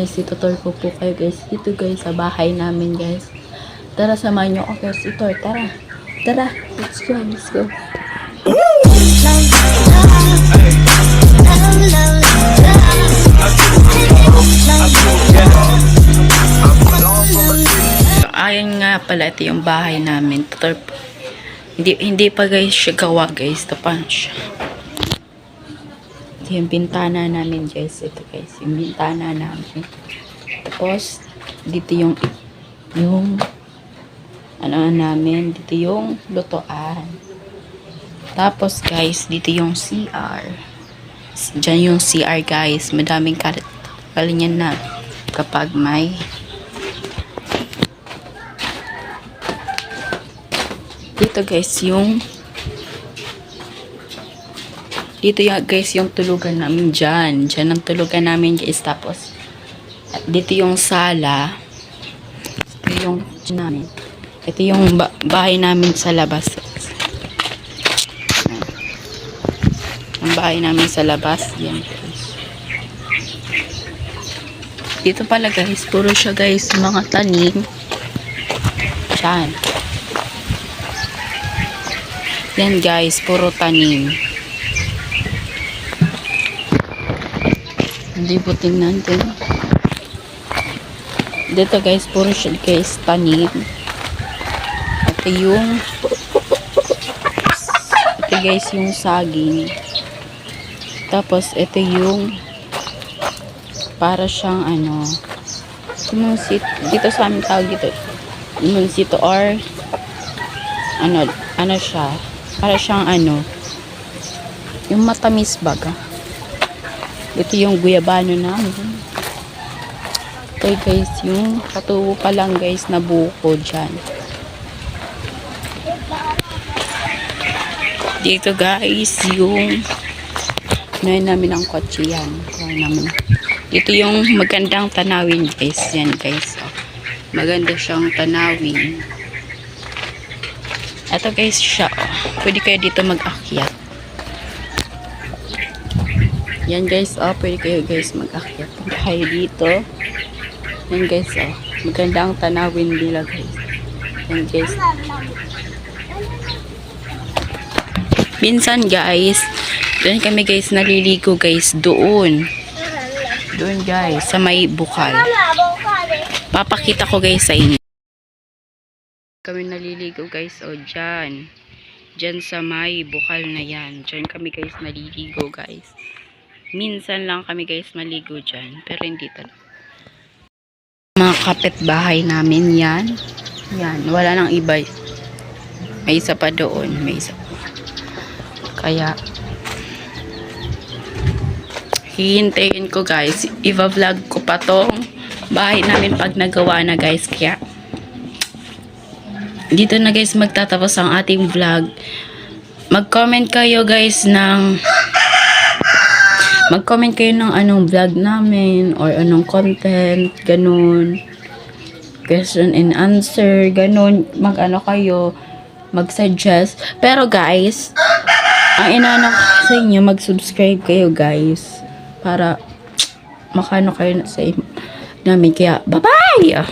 guys, itutur ko po kayo guys. Dito guys, sa bahay namin guys. Tara, samahan nyo ako guys. Itutur, tara. Tara, let's go, let's go. Ayun nga pala, ito yung bahay namin. Tutur, hindi pa guys siya gawa guys. Ito pa siya. Yung bintana namin guys, ito guys, yung bintana namin. Tapos dito yung ano namin, dito yung lutuan. Tapos guys, dito yung CR. Diyan yung CR guys, madaming kalinyan na kapag may dito guys yung guys yung tulugan namin dyan ang tulugan namin guys. Tapos dito yung sala, ito yung namin, ito yung bahay namin sa labas, ang bahay namin sa labas. Yan guys, dito pala guys, puro siya guys mga tanim dyan. Yan guys, puro tanim. Hindi po tingnan din. Dito guys, puro siya guys tanim. Ito guys yung saging. Tapos ito yung para siyang ano, dito sa amin tawag dito munsito, or ano siya, para siyang ano, yung matamis baga. Ito yung guyabano namin. Ito guys, yung katubo pa lang guys na buko dyan. Dito guys, yung kunain namin ang kotse yan. Dito yung magandang tanawin guys. Yan guys. Maganda siyang tanawin. Ito guys siya. Pwede kayo dito mag-akyat. Yan guys, pwede kayo guys mag-akyat. Kayo dito. Yan guys, magandang tanawin nila guys. Yan guys. Minsan guys, doon kami guys naliligo guys, doon. Doon guys, sa may bukal. Papakita ko guys sa inyo. Kami naliligo guys, dyan. Dyan sa may bukal na yan. Dyan kami guys naliligo guys. Minsan lang kami guys maligo dyan, pero hindi talaga. Mga kapitbahay namin yan. Yan, wala nang iba. May isa pa doon, may isa pa. Kaya hihintayin ko guys, i-vlog ko pa tong bahay namin pag nagawa na guys. Kaya dito na guys magtatapos ang ating vlog. Mag-comment kayo guys ng anong vlog namin or anong content, ganun, question and answer, ganun, mag-ano kayo, mag-suggest. Pero guys, ang inaano sa inyo, mag-subscribe kayo guys para makano kayo sa namin. Kaya bye bye.